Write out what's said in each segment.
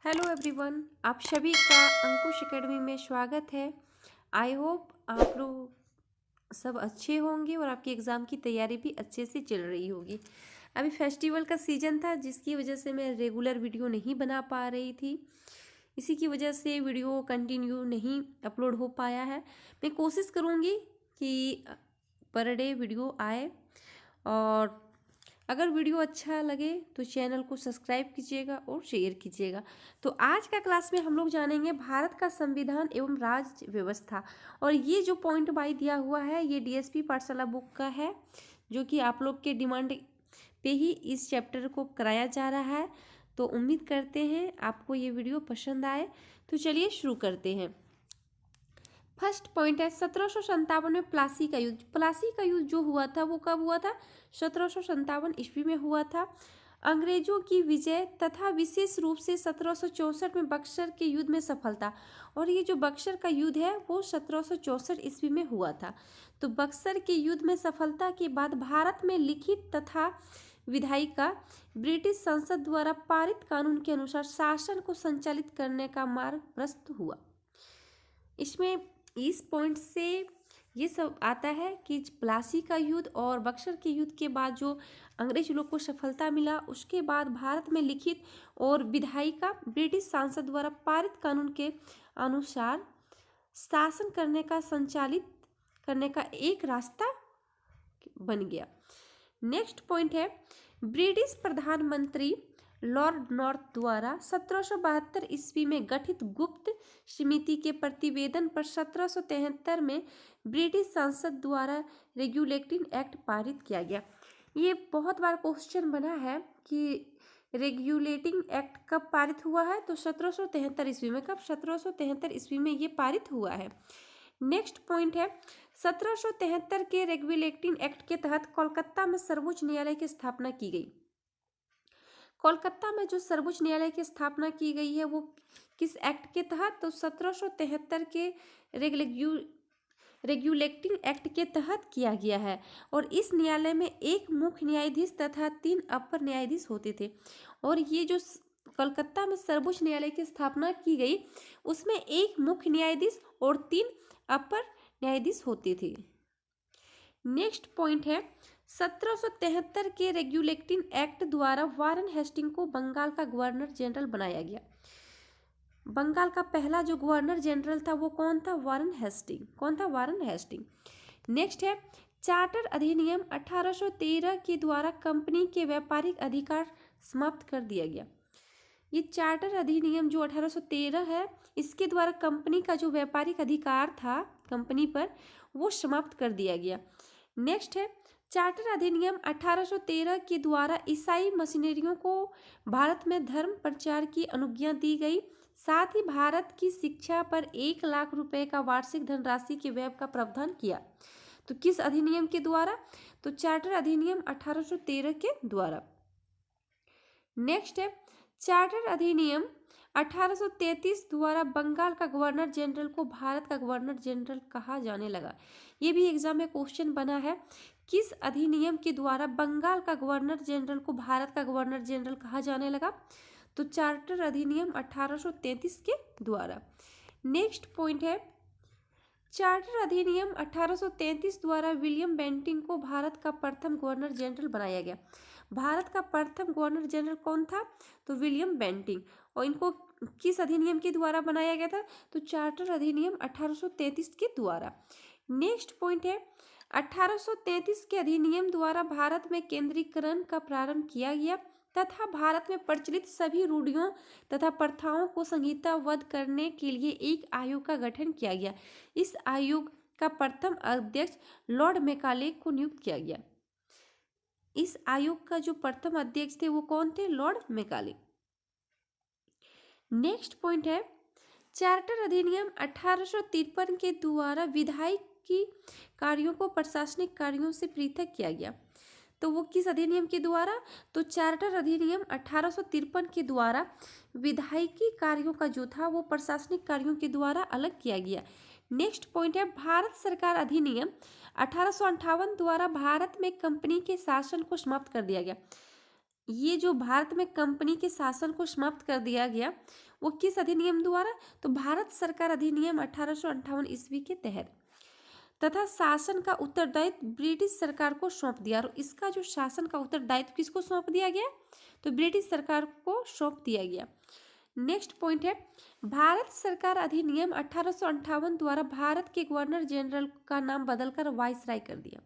Hello everyone, आप सभी का अंकुश एकेडमी में स्वागत है। आई होप आप लोग सब अच्छे होंगे और आपकी एग्ज़ाम की तैयारी भी अच्छे से चल रही होगी। अभी फेस्टिवल का सीज़न था जिसकी वजह से मैं रेगुलर वीडियो नहीं बना पा रही थी। इसी की वजह से वीडियो कंटिन्यू नहीं अपलोड हो पाया है। मैं कोशिश करूँगी कि पर डे वीडियो आए, और अगर वीडियो अच्छा लगे तो चैनल को सब्सक्राइब कीजिएगा और शेयर कीजिएगा। तो आज का क्लास में हम लोग जानेंगे भारत का संविधान एवं राज्य व्यवस्था। और ये जो पॉइंट वाइज दिया हुआ है ये डीएसपी पाठशाला बुक का है, जो कि आप लोग के डिमांड पे ही इस चैप्टर को कराया जा रहा है। तो उम्मीद करते हैं आपको ये वीडियो पसंद आए। तो चलिए शुरू करते हैं। फर्स्ट पॉइंट है 1757 में प्लासी का युद्ध। प्लासी का युद्ध जो हुआ था वो कब हुआ था? 1757 ईस्वी में हुआ था। अंग्रेजों की विजय तथा विशेष रूप से 1764 में बक्सर के युद्ध में सफलता। और ये जो बक्सर का युद्ध है वो 1764 ईस्वी में हुआ था। तो बक्सर के युद्ध में सफलता के बाद भारत में लिखित तथा विधायिका ब्रिटिश संसद द्वारा पारित कानून के अनुसार शासन को संचालित करने का मार्ग प्रशस्त हुआ। इसमें इस पॉइंट से ये सब आता है कि प्लासी का युद्ध और बक्सर के युद्ध के बाद जो अंग्रेज लोग को सफलता मिला, उसके बाद भारत में लिखित और विधायिका ब्रिटिश सांसद द्वारा पारित कानून के अनुसार शासन करने का संचालित करने का एक रास्ता बन गया। नेक्स्ट पॉइंट है ब्रिटिश प्रधानमंत्री लॉर्ड नॉर्थ द्वारा 1772 ईस्वी में गठित गुप्त समिति के प्रतिवेदन पर 1773 में ब्रिटिश संसद द्वारा रेगुलेटिंग एक्ट पारित किया गया। ये बहुत बार क्वेश्चन बना है कि रेगुलेटिंग एक्ट कब पारित हुआ है, तो 1773 ईस्वी में। कब? 1773 ईस्वी में ये पारित हुआ है। नेक्स्ट पॉइंट है 1773 के रेगुलेटिंग एक्ट के तहत कोलकाता में सर्वोच्च न्यायालय की स्थापना की गई। कोलकाता में जो सर्वोच्च न्यायालय की स्थापना की गई है वो किस एक्ट के तहत? तो 1773 के रेगुलेटिंग एक्ट के तहत किया गया है। और इस न्यायालय में एक मुख्य न्यायाधीश तथा 3 अपर न्यायाधीश होते थे। और ये जो कोलकाता में सर्वोच्च न्यायालय की स्थापना की गई उसमें एक मुख्य न्यायाधीश और 3 अपर न्यायाधीश होते थे। नेक्स्ट पॉइंट है 1773 के रेगुलेटिंग एक्ट द्वारा वारन हेस्टिंग को बंगाल का गवर्नर जनरल बनाया गया। बंगाल का पहला जो गवर्नर जनरल था वो कौन था? वारन हेस्टिंग। कौन था? वारन हेस्टिंग। नेक्स्ट है चार्टर अधिनियम 1813 के द्वारा कंपनी के व्यापारिक अधिकार समाप्त कर दिया गया। ये चार्टर अधिनियम जो 1813 है इसके द्वारा कंपनी का जो व्यापारिक अधिकार था कंपनी पर वो समाप्त कर दिया गया। नेक्स्ट है चार्टर अधिनियम 1813 के द्वारा ईसाई मिशनरियों को भारत में धर्म प्रचार की अनुज्ञा दी गई। साथ ही भारत की शिक्षा पर 1 लाख रुपए का वार्षिक धनराशि के व्यय का प्रावधान किया। तो किस अधिनियम के द्वारा? तो चार्टर अधिनियम 1813 के द्वारा। नेक्स्ट है चार्टर अधिनियम 1833 द्वारा बंगाल का गवर्नर जनरल को भारत का गवर्नर जनरल कहा जाने लगा। ये भी एग्जाम में क्वेश्चन बना है, किस अधिनियम के द्वारा बंगाल का गवर्नर जनरल को भारत का गवर्नर जनरल कहा जाने लगा? तो चार्टर अधिनियम 1833 के द्वारा। नेक्स्ट पॉइंट है चार्टर अधिनियम 1833 द्वारा विलियम बेंटिंग को भारत का प्रथम गवर्नर जनरल बनाया गया। भारत का प्रथम गवर्नर जनरल कौन था? तो विलियम बेंटिंग। और इनको किस अधिनियम के द्वारा बनाया गया था? तो चार्टर अधिनियम 1833 के द्वारा। नेक्स्ट पॉइंट है 1833 के अधिनियम द्वारा भारत में केंद्रीकरण का प्रारंभ किया गया तथा भारत में प्रचलित सभी रूढ़ियों तथा प्रथाओं को संहिताबद्ध करने के लिए एक आयोग का गठन किया गया। इस आयोग का प्रथम अध्यक्ष लॉर्ड मैकाले को नियुक्त किया गया। इस आयोग का जो प्रथम अध्यक्ष थे वो कौन थे? Lord Macaulay. नेक्स्ट पॉइंट है चार्टर अधिनियम 1853 के द्वारा विधायिकी कार्यों को प्रशासनिक कार्यों से पृथक किया गया। तो वो किस अधिनियम के द्वारा? तो चार्टर अधिनियम 1853 के द्वारा विधायिकी कार्यों का जो था वो प्रशासनिक कार्यों के द्वारा अलग किया गया। नेक्स्ट पॉइंट है भारत सरकार अधिनियम 1858 द्वारा भारत में कंपनी के शासन को समाप्त कर दिया गया। ये जो भारत में कंपनी के शासन को समाप्त कर दिया गया वो किस अधिनियम द्वारा? तो भारत सरकार अधिनियम 1858 ईस्वी के तहत। तथा शासन का उत्तरदायित्व ब्रिटिश सरकार को सौंप दिया। और इसका जो शासन का उत्तरदायित्व किसको सौंप दिया गया? तो ब्रिटिश सरकार को सौंप दिया गया। नेक्स्ट पॉइंट है, भारत सरकार अधिनियम 1858 द्वारा भारत के गवर्नर जनरल का नाम बदलकर वाइसराय कर दिया।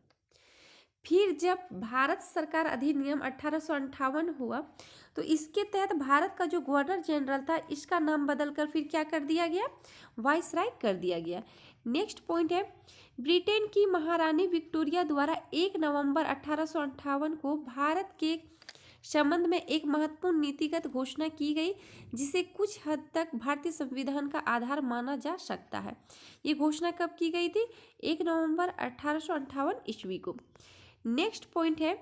फिर जब भारत सरकार अधिनियम 1858 हुआ तो इसके तहत भारत का जो गवर्नर जनरल था इसका नाम बदलकर फिर क्या कर दिया गया? वाइसराय कर दिया गया। नेक्स्ट पॉइंट है, ब्रिटेन की महारानी विक्टोरिया द्वारा 1 नवंबर 1858 को भारत के संबंध में एक महत्वपूर्ण नीतिगत घोषणा की गई जिसे कुछ हद तक भारतीय संविधान का आधार माना जा सकता है। ये घोषणा कब की गई थी? 1 नवंबर 1858 ईस्वी को। नेक्स्ट पॉइंट है,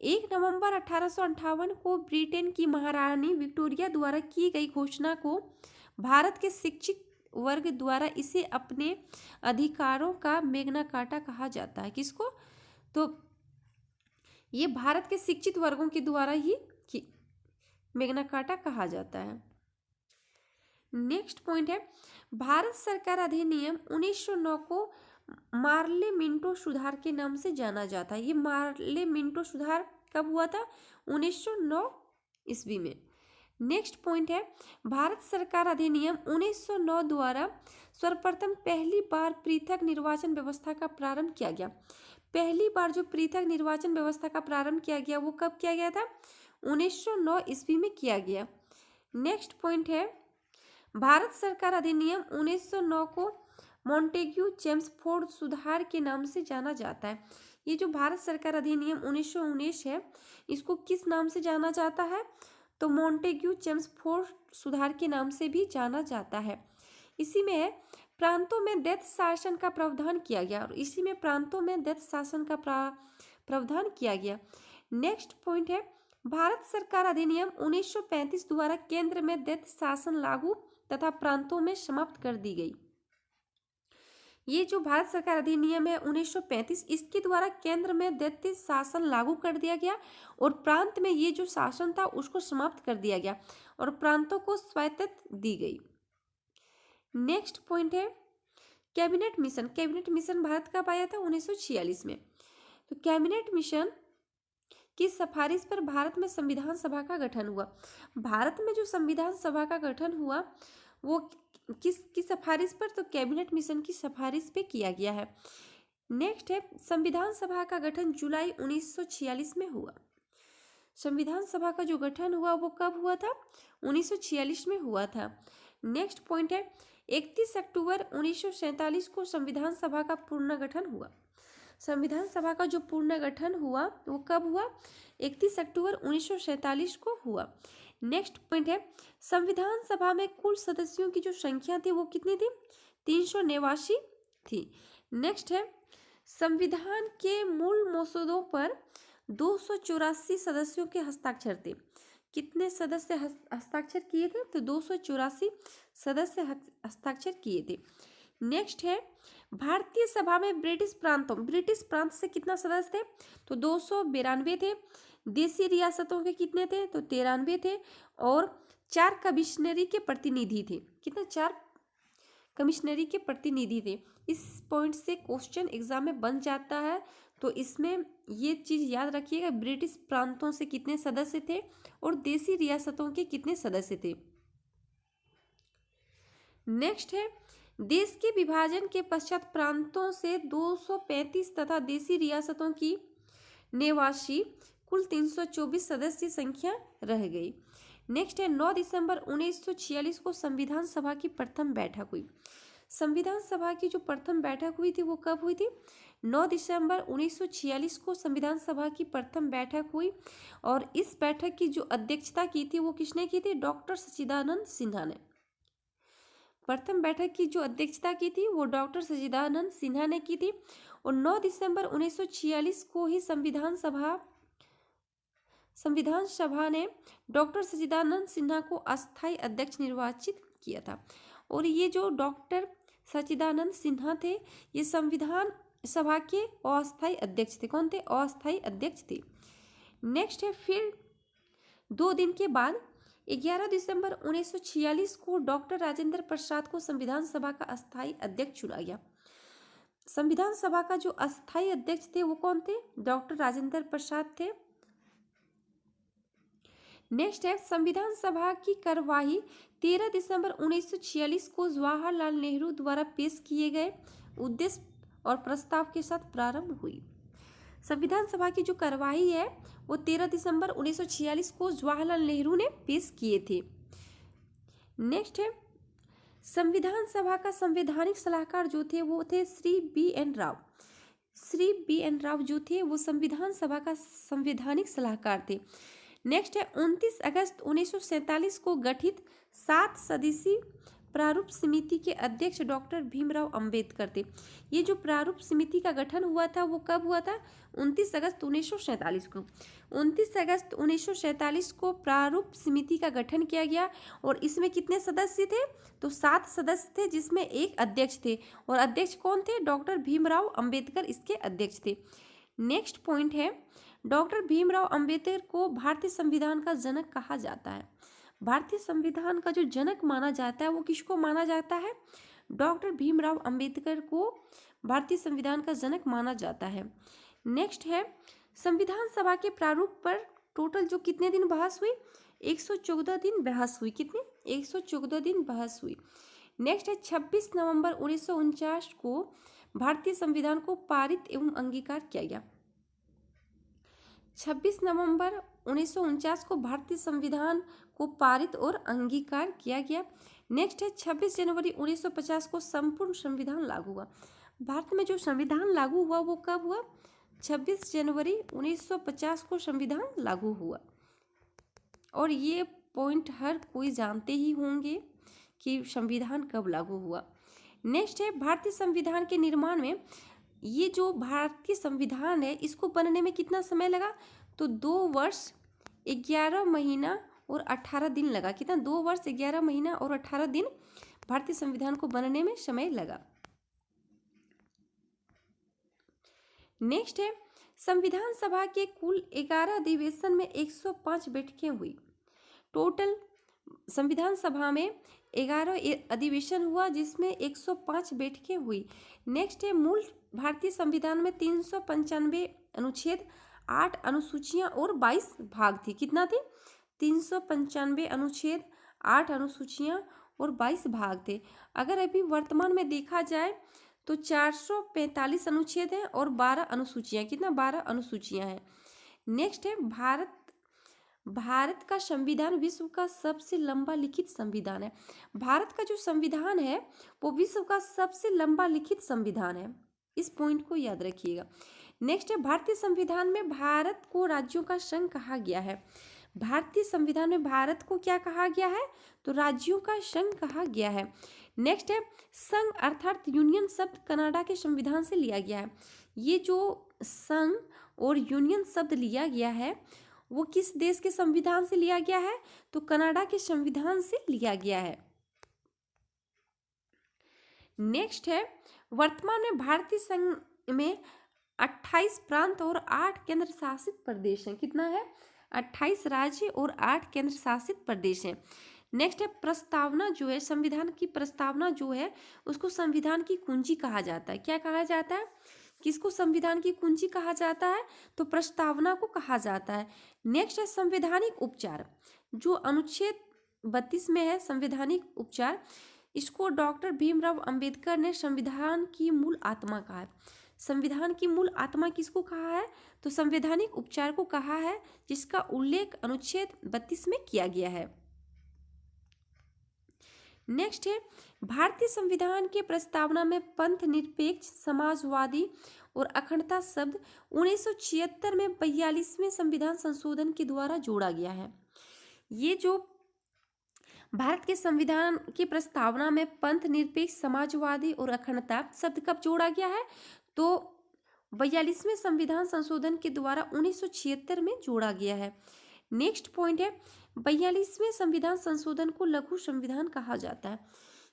1 नवंबर 1858 को ब्रिटेन की महारानी विक्टोरिया द्वारा की गई घोषणा को भारत के शिक्षित वर्ग द्वारा इसे अपने अधिकारों का मैग्ना कार्टा कहा जाता है। किसको? तो ये भारत के शिक्षित वर्गों के द्वारा ही मैग्ना कार्टा कहा जाता है। नेक्स्ट पॉइंट है, भारत सरकार अधिनियम 1909 को मार्ले मिंटो सुधार के नाम से जाना जाता है। ये मार्ले मिंटो सुधार कब हुआ था? 1909 ईस्वी में। नेक्स्ट पॉइंट है, भारत सरकार अधिनियम 1909 द्वारा सर्वप्रथम पहली बार पृथक निर्वाचन व्यवस्था का प्रारंभ किया गया। पहली बार जो पृथक निर्वाचन व्यवस्था का प्रारंभ किया गया वो कब किया गया था? 1909 ईस्वी में किया गया। नेक्स्ट पॉइंट है, भारत सरकार अधिनियम 1909 को मॉन्टेग्यू चेम्सफोर्ड सुधार के नाम से जाना जाता है। ये जो भारत सरकार अधिनियम 1919 है इसको किस नाम से जाना जाता है? तो मॉन्टेग्यू चेम्सफोर्ड सुधार के नाम से भी जाना जाता है। इसी में है, प्रांतों में दैत्य शासन का प्रावधान किया गया। और इसी में प्रांतों में दैत्य शासन का प्रावधान किया गया। नेक्स्ट पॉइंट है, भारत सरकार अधिनियम 1935 द्वारा केंद्र में दैत्य शासन लागू तथा प्रांतों में समाप्त कर दी गई। ये जो भारत सरकार अधिनियम है 1935 इसके द्वारा केंद्र में दैत्य शासन लागू कर दिया गया और प्रांत में ये जो शासन था उसको समाप्त कर दिया गया और प्रांतों को स्वायत्तता दी गई। नेक्स्ट पॉइंट है, cabinet mission. Cabinet mission Bharat कब आया था? 1946 में। तो कैबिनेट मिशन की सिफारिश पर भारत में संविधान सभा का गठन हुआ। भारत में जो संविधान सभा का गठन हुआ वो किसकी सिफारिश पर? तो कैबिनेट मिशन की सिफारिश पे किया गया है। नेक्स्ट है, संविधान सभा का गठन जुलाई 1946 में हुआ। संविधान सभा का जो गठन हुआ वो कब हुआ था? 1946 में हुआ था। नेक्स्ट पॉइंट है, 31 अक्टूबर 1947 को संविधान सभा का पुनर्गठन हुआ। संविधान सभा का जो पुनर्गठन हुआ वो कब हुआ? 31 अक्टूबर 1947 को हुआ। नेक्स्ट पॉइंट है, संविधान सभा में कुल सदस्यों की जो संख्या थी वो कितनी थी? 389 थी। नेक्स्ट है, संविधान के मूल मसौदों पर 284 सदस्यों के हस्ताक्षर थे। कितने सदस्य हस्ताक्षर किए थे? तो 284 सदस्य हस्ताक्षर किए थे। नेक्स्ट है, भारतीय सभा में ब्रिटिश प्रांत से कितना सदस्य थे? तो 292 थे। देशी रियासतों के कितने थे? तो 93 थे और 4 कमिश्नरी के प्रतिनिधि थे। कितने? 4 कमिश्नरी के प्रतिनिधि थे। इस पॉइंट से क्वेश्चन एग्जाम में बन जाता है तो इसमें ये चीज याद रखिएगा, ब्रिटिश प्रांतों से कितने सदस्य थे और देशी रियासतों के कितने सदस्य थे। नेक्स्ट है, देश के विभाजन के पश्चात प्रांतों से 235 तथा देशी रियासतों की निवासी कुल 324 सदस्य संख्या रह गई। नेक्स्ट है, 9 दिसंबर 1946 को संविधान सभा की प्रथम बैठक हुई। संविधान सभा की जो प्रथम बैठक हुई थी वो कब हुई थी? 9 दिसंबर 1946 को संविधान सभा की प्रथम बैठक हुई और इस बैठक की जो अध्यक्षता की थी वो किसने की थी? डॉक्टर सच्चिदानंद सिन्हा ने। प्रथम बैठक की जो अध्यक्षता की थी वो डॉक्टर सच्चिदानंद सिन्हा ने की थी और 9 दिसंबर 1946 को ही संविधान सभा ने डॉक्टर सच्चिदानंद सिन्हा को अस्थायी अध्यक्ष निर्वाचित किया था। और ये जो डॉक्टर सच्चिदानंद सिन्हा थे ये संविधान सभा के अस्थायी अध्यक्ष थे। कौन थे? अस्थायी अध्यक्ष थे। नेक्स्ट है, फिर 2 दिन के बाद 11 दिसंबर 1946 को डॉक्टर राजेंद्र प्रसाद को संविधान सभा का अस्थायी अध्यक्ष चुना गया। संविधान सभा का जो अस्थायी अध्यक्ष थे वो कौन थे? डॉक्टर राजेंद्र प्रसाद थे। नेक्स्ट है, संविधान सभा की कार्यवाही 13 दिसंबर 1946 को जवाहरलाल नेहरू द्वारा पेश किए गए उद्देश्य और प्रस्ताव के साथ प्रारंभ हुई। संविधान सभा की जो कार्यवाही है वो 13 दिसंबर 1946 को जवाहरलाल नेहरू ने पेश किए थे। नेक्स्ट है, संविधान सभा का संवैधानिक सलाहकार जो थे वो थे श्री बी.एन. राव। श्री बी.एन. राव जो थे वो संविधान सभा का संवैधानिक सलाहकार थे। नेक्स्ट है, 29 अगस्त 1947 को गठित 7 सदस्यीय प्रारूप समिति के अध्यक्ष डॉक्टर भीमराव अंबेडकर थे। ये जो प्रारूप समिति का गठन हुआ था वो कब हुआ था? 29 अगस्त 1947 को। 29 अगस्त 1947 को प्रारूप समिति का गठन किया गया और इसमें कितने सदस्य थे? तो 7 सदस्य थे, जिसमें एक अध्यक्ष थे और अध्यक्ष कौन थे? डॉक्टर भीमराव अंबेडकर इसके अध्यक्ष थे। नेक्स्ट पॉइंट है, डॉक्टर भीमराव अंबेडकर को भारतीय संविधान का जनक कहा जाता है। भारतीय संविधान का जो जनक माना जाता है वो किसको माना जाता है? डॉक्टर भीमराव अंबेडकर को भारतीय संविधान का जनक माना जाता है। नेक्स्ट है, संविधान सभा के प्रारूप पर टोटल जो कितने दिन बहस हुई? 114 दिन बहस हुई। कितने? 114 दिन बहस हुई। नेक्स्ट है, 26 नवंबर 1949 को भारतीय संविधान को पारित एवं अंगीकार किया गया। 26 नवंबर 1949 को भारतीय संविधान को पारित और अंगीकार किया गया। नेक्स्ट है, 26 जनवरी 1950 को संपूर्ण संविधान लागू हुआ। भारत में जो संविधान लागू हुआ वो कब हुआ? 26 जनवरी 1950 को संविधान लागू हुआ। और ये पॉइंट हर कोई जानते ही होंगे कि संविधान कब लागू हुआ। नेक्स्ट है, भारतीय संविधान के निर्माण में ये जो भारतीय संविधान है इसको बनने में कितना समय लगा? तो 2 वर्ष 11 महीना और 18 दिन लगा। कितना? 2 वर्ष 11 महीना और 18 दिन भारतीय संविधान को बनने में समय लगा। नेक्स्ट है, संविधान सभा के कुल 11 अधिवेशन में 105 बैठकें हुई। टोटल संविधान सभा में 11 अधिवेशन हुआ जिसमें 105 बैठकें हुई। नेक्स्ट है, मूल भारतीय संविधान में 395 अनुच्छेद, 8 अनुसूचियां और 22 भाग थी। कितना थी? 395 अनुच्छेद, 8 अनुसूचियां और 22 भाग थे। अगर अभी वर्तमान में देखा जाए तो 445 अनुच्छेद हैं और 12 अनुसूचियां। कितना? 12 अनुसूचियां हैं। नेक्स्ट है, भारत का संविधान विश्व का सबसे लंबा लिखित संविधान है। भारत का जो संविधान है वो विश्व का सबसे लंबा लिखित संविधान है। इस पॉइंट को याद रखिएगा। नेक्स्ट है, भारतीय संविधान में भारत को राज्यों का संघ कहा गया है। भारतीय संविधान में भारत को क्या कहा गया है? तो राज्यों का संघ कहा गया है। नेक्स्ट है, संघ अर्थात यूनियन शब्द कनाडा के संविधान से लिया गया है। ये जो संघ और यूनियन शब्द लिया गया है वो किस देश के संविधान से लिया गया है? तो कनाडा के संविधान से लिया गया है। नेक्स्ट है, वर्तमान में भारतीय संघ में 28 प्रांत और 8 केंद्र शासित प्रदेश हैं। कितना है? 28 राज्य और 8 केंद्र शासित प्रदेश हैं। नेक्स्ट है, प्रस्तावना जो है, संविधान की प्रस्तावना जो है उसको संविधान की कुंजी कहा जाता है। क्या कहा जाता है? किसको संविधान की कुंजी कहा जाता है? तो प्रस्तावना को कहा जाता है। नेक्स्ट है, संवैधानिक उपचार जो अनुच्छेद 32 में है, संवैधानिक उपचार, इसको डॉक्टर भीमराव अंबेडकर ने संविधान की मूल आत्मा कहा है। संविधान की मूल आत्मा किसको कहा है? तो संवैधानिक उपचार को कहा है, जिसका उल्लेख अनुच्छेद 32 में किया गया है। नेक्स्ट है, भारतीय संविधान के प्रस्तावना में पंथ निरपेक्ष, समाजवादी और अखंडता शब्द 1976 में 42वें संविधान संशोधन के द्वारा जोड़ा गया है। ये जो भारत के संविधान की प्रस्तावना में पंथ निरपेक्ष, समाजवादी और अखंडता शब्द कब जोड़ा गया है? तो 42वें संविधान संशोधन के द्वारा 1976 में जोड़ा गया है। नेक्स्ट पॉइंट है, 42वें संविधान संशोधन को लघु संविधान कहा जाता है।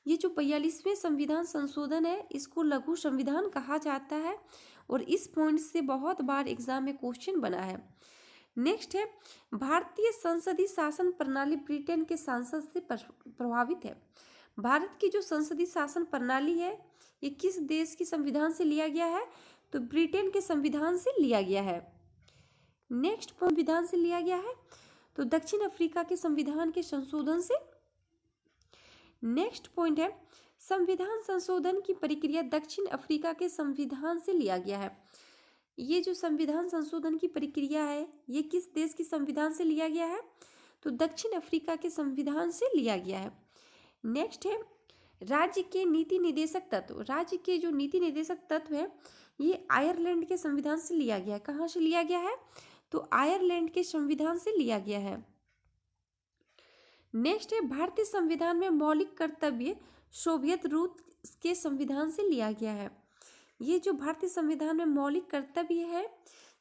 ये जो 42वें संविधान संशोधन है इसको लघु संविधान कहा जाता है और इस पॉइंट से बहुत बार एग्जाम में क्वेश्चन बना है। नेक्स्ट है भारतीय संसदीय शासन प्रणाली ब्रिटेन के सांसद से प्रभावित है। भारत की जो संसदीय शासन प्रणाली है ये किस देश की संविधान से लिया गया है? तो ब्रिटेन के संविधान से लिया गया है। नेक्स्ट संविधान से लिया गया है तो दक्षिण अफ्रीका के संविधान के संशोधन से। नेक्स्ट पॉइंट है संविधान संशोधन की प्रक्रिया दक्षिण अफ्रीका के संविधान से लिया गया है। ये जो संविधान संशोधन की प्रक्रिया है ये किस देश की संविधान से लिया गया है? तो दक्षिण अफ्रीका के संविधान से लिया गया है। नेक्स्ट है राज्य के नीति निर्देशक तत्व। राज्य के जो नीति निर्देशक तत्व है ये आयरलैंड के संविधान से लिया गया है। कहाँ से लिया गया है? तो आयरलैंड के संविधान से लिया गया है। नेक्स्ट है भारतीय संविधान में मौलिक कर्तव्य सोवियत रूस के संविधान से लिया गया है। ये जो भारतीय संविधान में मौलिक कर्तव्य है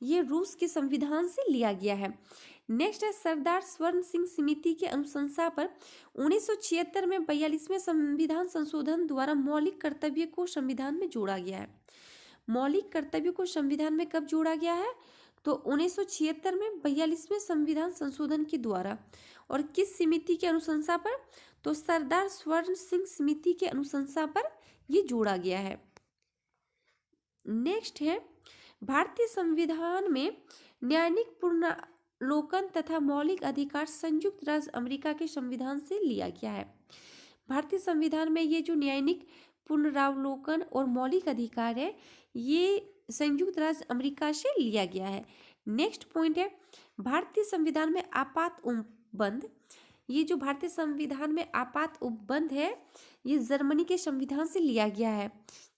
ये रूस के संविधान से लिया गया है। नेक्स्ट है सरदार स्वर्ण सिंह समिति के अनुशंसा पर 1976 में 42वें संविधान संशोधन द्वारा मौलिक कर्तव्य को संविधान में जोड़ा गया है। मौलिक कर्तव्य को संविधान में कब जोड़ा गया है? तो 1976 में 42वें संविधान संशोधन के द्वारा। और किस समिति के अनुशंसा पर? तो सरदार स्वर्ण सिंह समिति के अनुशंसा पर ये जोड़ा गया है। नेक्स्ट है भारतीय संविधान में न्यायिक पुनर्लोकन तथा मौलिक अधिकार संयुक्त राज्य अमेरिका के संविधान से लिया गया है। भारतीय संविधान में ये जो न्यायिक पुनरावलोकन और मौलिक अधिकार है ये संयुक्त राज्य अमेरिका से लिया गया है। नेक्स्ट पॉइंट है भारतीय संविधान में आपात उपबंध। ये जो भारतीय संविधान में आपात उपबंध है ये जर्मनी के संविधान से लिया गया है।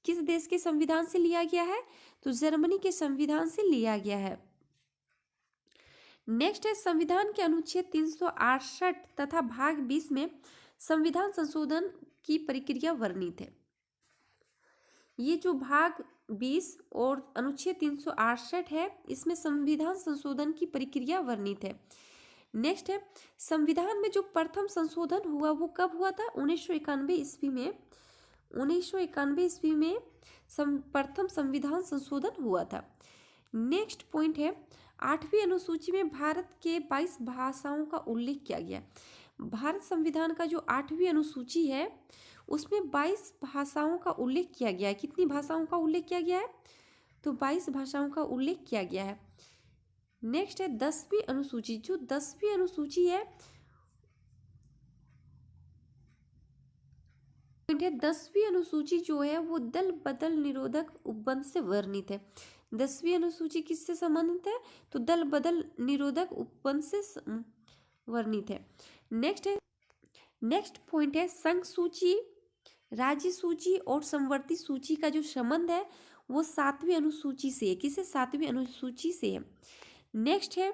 किस देश के संविधान से लिया गया है? तो जर्मनी के संविधान से लिया गया है। नेक्स्ट है संविधान के अनुच्छेद 368 तथा भाग 20 में संविधान संशोधन की प्रक्रिया वर्णित है। ये जो भाग 20 और अनुच्छेद 368 है इसमें संविधान संशोधन की प्रक्रिया वर्णित है। नेक्स्ट है संविधान में जो प्रथम संशोधन हुआ वो कब हुआ था? 1991 ईस्वी में। 1991 ईस्वी में प्रथम संविधान संशोधन हुआ था। नेक्स्ट पॉइंट है 8वीं अनुसूची में भारत के 22 भाषाओं का उल्लेख किया गया। भारत संविधान का जो 8वीं अनुसूची है उसमें 22 भाषाओं का उल्लेख किया गया है। कितनी भाषाओं का उल्लेख किया गया है? तो 22 भाषाओं का उल्लेख किया गया है। नेक्स्ट है 10वीं अनुसूची। जो 10वीं अनुसूची है 10वीं अनुसूची जो है वो दल बदल निरोधक उपबंध से वर्णित है। 10वीं अनुसूची किससे संबंधित है? तो दल बदल निरोधक उपबंध से वर्णित है। नेक्स्ट पॉइंट है संघ सूची, राज्य सूची और समवर्ती सूची का जो संबंध है वो 7वीं अनुसूची से है। किसे? 7वीं अनुसूची से है। नेक्स्ट है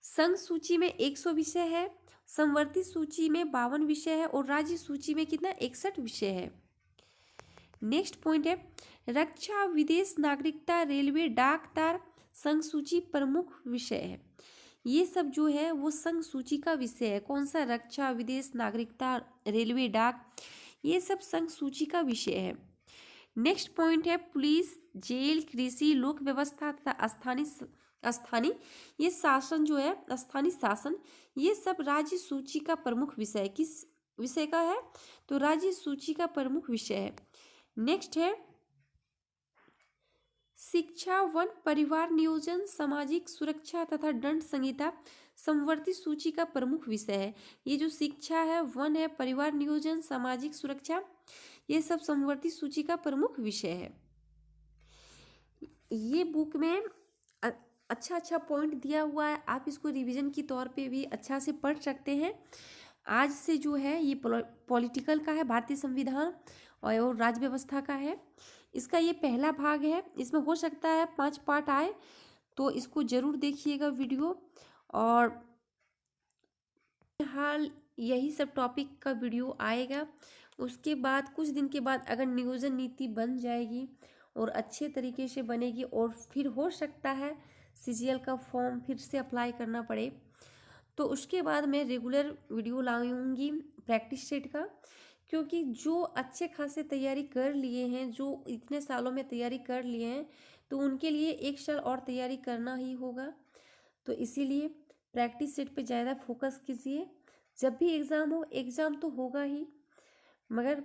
संघ सूची में 100 विषय है, समवर्ती सूची में 52 विषय है और राज्य सूची में कितना? 61 विषय है। नेक्स्ट पॉइंट है रक्षा, विदेश, नागरिकता, रेलवे, डाक तार संघ सूची प्रमुख विषय है। ये सब जो है वो संघ सूची का विषय है। कौन सा? रक्षा, विदेश, नागरिकता, रेलवे, डाक, ये सब संघ सूची का विषय है। नेक्स्ट पॉइंट है पुलिस, जेल, कृषि, लोक व्यवस्था तथा स्थानीय ये शासन जो है, स्थानीय शासन, ये सब राज्य सूची का प्रमुख विषय है। किस विषय का है? तो राज्य सूची का प्रमुख विषय है। नेक्स्ट है शिक्षा, वन, परिवार नियोजन, सामाजिक सुरक्षा तथा दंड संहिता समवर्ती सूची का प्रमुख विषय है। ये जो शिक्षा है, वन है, परिवार नियोजन, सामाजिक सुरक्षा, ये सब समवर्ती सूची का प्रमुख विषय है। ये बुक में अच्छा पॉइंट दिया हुआ है। आप इसको रिवीजन की तौर पे भी अच्छा से पढ़ सकते हैं। आज से जो है ये पॉलिटिकल का है, भारतीय संविधान और राज्य व्यवस्था का है। इसका ये पहला भाग है। इसमें हो सकता है 5 पार्ट आए, तो इसको जरूर देखिएगा वीडियो। और हाल यही सब टॉपिक का वीडियो आएगा। उसके बाद कुछ दिन के बाद अगर नियोजन नीति बन जाएगी और अच्छे तरीके से बनेगी और फिर हो सकता है CGL का फॉर्म फिर से अप्लाई करना पड़े, तो उसके बाद मैं रेगुलर वीडियो लाऊंगी प्रैक्टिस सेट का। क्योंकि जो अच्छे खासे तैयारी कर लिए हैं, जो इतने सालों में तैयारी कर लिए हैं, तो उनके लिए 1 साल और तैयारी करना ही होगा। तो इसीलिए प्रैक्टिस सेट पे ज़्यादा फोकस कीजिए। जब भी एग्ज़ाम हो, एग्ज़ाम तो होगा ही, मगर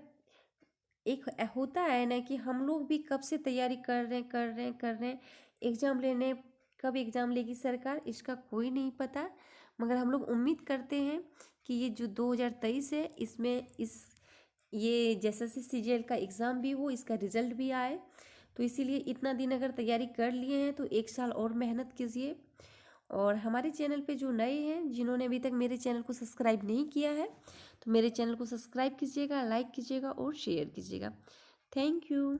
एक होता है ना कि हम लोग भी कब से तैयारी कर रहे हैं, एग्ज़ाम लेने, कब एग्ज़ाम लेगी सरकार इसका कोई नहीं पता। मगर हम लोग उम्मीद करते हैं कि ये जो 2023 है इसमें ये जैसे सीजीएल का एग्ज़ाम भी हो, इसका रिजल्ट भी आए। तो इसीलिए इतना दिन अगर तैयारी कर लिए हैं तो 1 साल और मेहनत कीजिए। और हमारे चैनल पे जो नए हैं, जिन्होंने अभी तक मेरे चैनल को सब्सक्राइब नहीं किया है, तो मेरे चैनल को सब्सक्राइब कीजिएगा, लाइक कीजिएगा और शेयर कीजिएगा। Thank you.